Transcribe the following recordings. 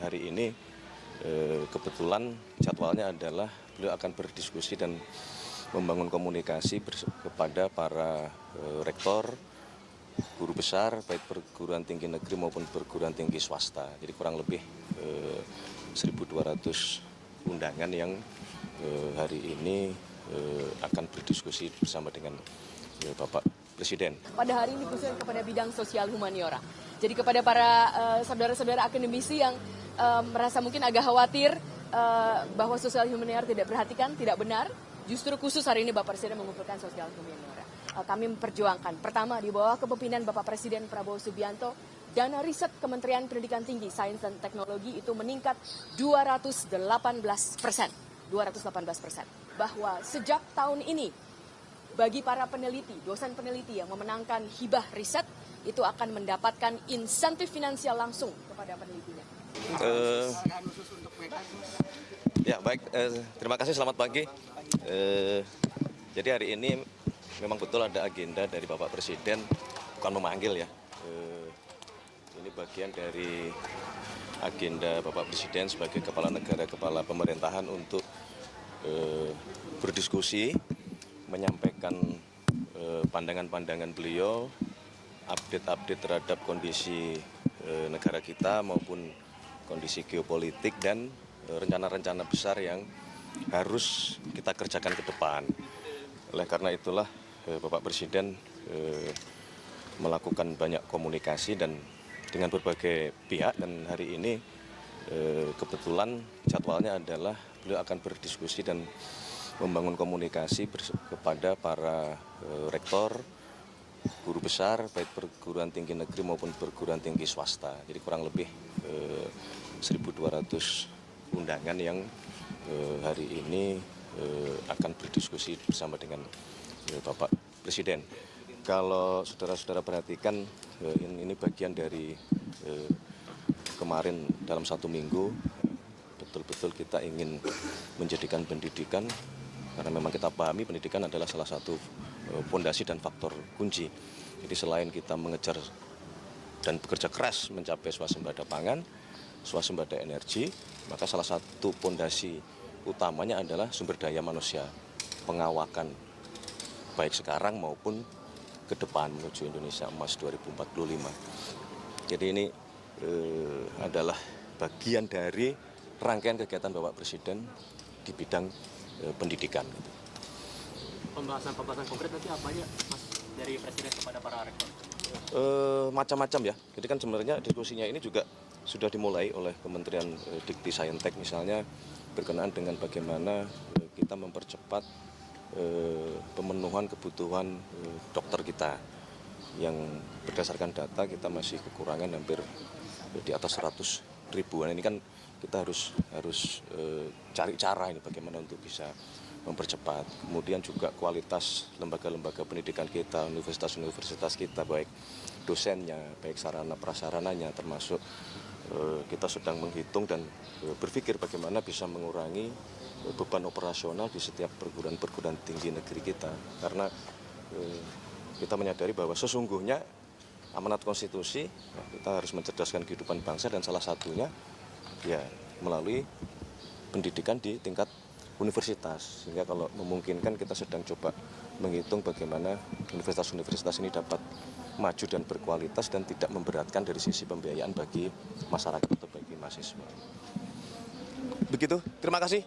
hari ini kebetulan jadwalnya adalah beliau akan berdiskusi dan membangun komunikasi kepada para rektor, guru besar, baik perguruan tinggi negeri maupun perguruan tinggi swasta. Jadi kurang lebih 1.200 undangan yang hari ini akan berdiskusi bersama dengan Bapak Presiden. Pada hari ini khususnya kepada bidang sosial humaniora. Jadi kepada para saudara-saudara akademisi yang merasa mungkin agak khawatir bahwa sosial humaniora tidak perhatikan, tidak benar. Justru khusus hari ini Bapak Presiden mengumpulkan sosial humaniora. Kami memperjuangkan. Pertama, di bawah kepemimpinan Bapak Presiden Prabowo Subianto, dana riset Kementerian Pendidikan Tinggi, Sains dan Teknologi itu meningkat 218%. 218%. Bahwa sejak tahun ini, bagi para peneliti, dosen peneliti yang memenangkan hibah riset, itu akan mendapatkan insentif finansial langsung kepada penelitinya. Ya baik, terima kasih, selamat pagi. Jadi hari ini memang betul ada agenda dari Bapak Presiden, bukan memanggil ya. Ini bagian dari agenda Bapak Presiden sebagai kepala negara, kepala pemerintahan untuk berdiskusi, menyampaikan pandangan-pandangan beliau, update-update terhadap kondisi negara kita maupun kondisi geopolitik dan rencana-rencana besar yang harus kita kerjakan ke depan. Oleh karena itulah Bapak Presiden melakukan banyak komunikasi dan dengan berbagai pihak, dan hari ini kebetulan jadwalnya adalah beliau akan berdiskusi dan membangun komunikasi kepada para rektor, guru besar, baik perguruan tinggi negeri maupun perguruan tinggi swasta. Jadi kurang lebih 1.200 undangan yang hari ini akan berdiskusi bersama dengan Bapak Presiden. Kalau saudara-saudara perhatikan, ini bagian dari kemarin dalam 1 minggu, betul-betul kita ingin menjadikan pendidikan, karena memang kita pahami pendidikan adalah salah satu fondasi dan faktor kunci. Jadi selain kita mengejar dan bekerja keras mencapai swasembada pangan, swasembada energi, maka salah satu fondasi utamanya adalah sumber daya manusia, pengawakan baik sekarang maupun ke depan menuju Indonesia Emas 2045. Jadi ini adalah bagian dari rangkaian kegiatan Bapak Presiden di bidang pendidikan. Pembahasan konkret nanti apa aja, Mas, dari Presiden kepada para rektor? Macam-macam ya. Jadi kan sebenarnya diskusinya ini juga sudah dimulai oleh Kementerian Dikti Saintek, misalnya berkenaan dengan bagaimana kita mempercepat pemenuhan kebutuhan dokter kita, yang berdasarkan data kita masih kekurangan hampir di atas 100 ribuan. Ini kan kita harus cari cara ini bagaimana untuk bisa mempercepat. Kemudian juga kualitas lembaga-lembaga pendidikan kita, universitas-universitas kita, baik dosennya, baik sarana prasarananya, termasuk kita sedang menghitung dan berpikir bagaimana bisa mengurangi beban operasional di setiap perguruan tinggi negeri kita. Karena kita menyadari bahwa sesungguhnya amanat konstitusi, kita harus mencerdaskan kehidupan bangsa, dan salah satunya ya melalui pendidikan di tingkat universitas. Sehingga kalau memungkinkan kita sedang coba menghitung bagaimana universitas-universitas ini dapat maju dan berkualitas dan tidak memberatkan dari sisi pembiayaan bagi masyarakat atau bagi mahasiswa. Begitu, terima kasih.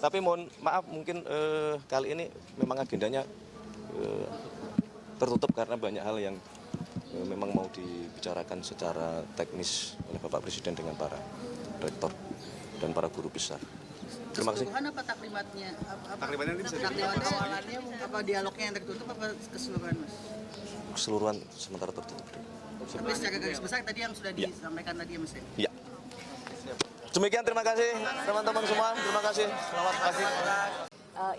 Tapi mohon maaf, mungkin kali ini memang agendanya tertutup karena banyak hal yang memang mau dibicarakan secara teknis oleh Bapak Presiden dengan para rektor dan para guru besar. Terima kasih. Keseluruhan apa taklimatnya? Taklimatnya ini bisa awalannya apa dialognya yang tertutup apa keseluruhan, Mas? Keseluruhan sementara tertutup. Tapi secara garis besar tadi yang sudah disampaikan tadi ya, Mas? Iya. Demikian, terima kasih teman-teman semua. Terima kasih. Selamat pagi.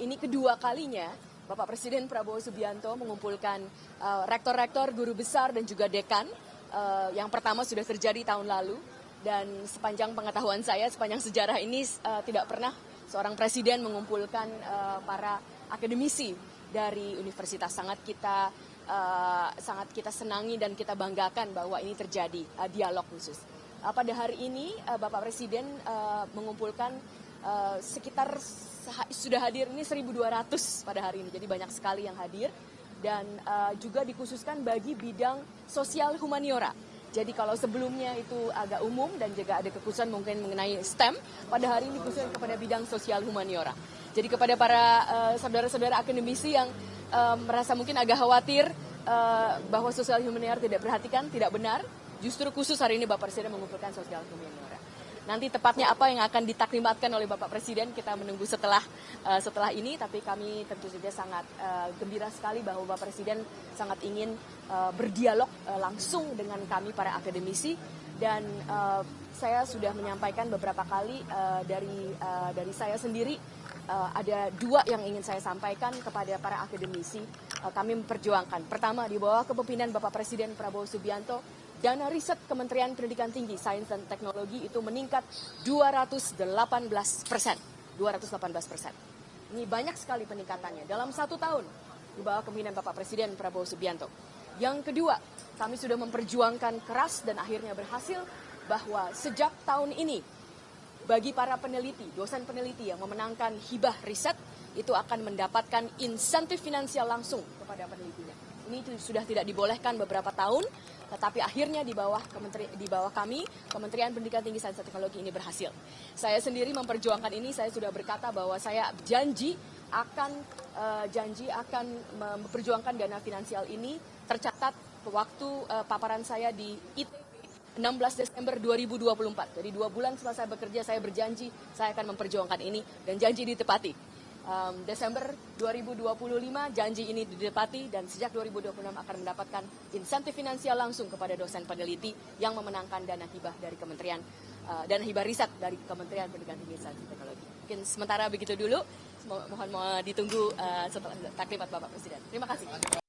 Ini kedua kalinya Bapak Presiden Prabowo Subianto mengumpulkan rektor-rektor, guru besar dan juga dekan. Yang pertama sudah terjadi tahun lalu, dan sepanjang pengetahuan saya, sepanjang sejarah ini tidak pernah seorang presiden mengumpulkan para akademisi dari universitas. Sangat kita senangi dan kita banggakan bahwa ini terjadi dialog khusus. pada hari ini Bapak Presiden mengumpulkan sekitar sudah hadir ini 1.200 pada hari ini, jadi banyak sekali yang hadir dan juga dikhususkan bagi bidang sosial humaniora. Jadi kalau sebelumnya itu agak umum dan juga ada kekhususan mungkin mengenai STEM, pada hari ini dikhususkan kepada bidang sosial humaniora. Jadi kepada para saudara-saudara akademisi yang merasa mungkin agak khawatir bahwa sosial humaniora tidak perhatikan, tidak benar, justru khusus hari ini Bapak Presiden mengumpulkan sosial humaniora. Nanti tepatnya apa yang akan ditaklimatkan oleh Bapak Presiden kita menunggu setelah ini, tapi kami tentu saja sangat gembira sekali bahwa Bapak Presiden sangat ingin berdialog langsung dengan kami para akademisi dan saya sudah menyampaikan beberapa kali dari saya sendiri ada dua yang ingin saya sampaikan kepada para akademisi. Kami memperjuangkan pertama di bawah kepemimpinan Bapak Presiden Prabowo Subianto, dana riset Kementerian Pendidikan Tinggi, Sains dan Teknologi itu meningkat 218%. 218%. Ini banyak sekali peningkatannya dalam 1 tahun di bawah kepemimpinan Bapak Presiden Prabowo Subianto. Yang kedua, kami sudah memperjuangkan keras dan akhirnya berhasil bahwa sejak tahun ini bagi para peneliti, dosen peneliti yang memenangkan hibah riset itu akan mendapatkan insentif finansial langsung kepada penelitinya. Ini sudah tidak dibolehkan beberapa tahun, tetapi akhirnya di bawah kami, Kementerian Pendidikan Tinggi Sains dan Teknologi ini berhasil. Saya sendiri memperjuangkan ini, saya sudah berkata bahwa saya janji akan memperjuangkan dana finansial ini, tercatat waktu paparan saya di ITB 16 Desember 2024. Jadi 2 bulan setelah saya bekerja, saya berjanji saya akan memperjuangkan ini dan janji ditepati. Desember 2025 janji ini ditepati dan sejak 2026 akan mendapatkan insentif finansial langsung kepada dosen peneliti yang memenangkan dana hibah dari Kementerian dana hibah riset dari Kementerian Pendidikan Tinggi Sains dan Teknologi. Mungkin sementara begitu dulu, mohon ditunggu setelah taklimat Bapak Presiden. Terima kasih.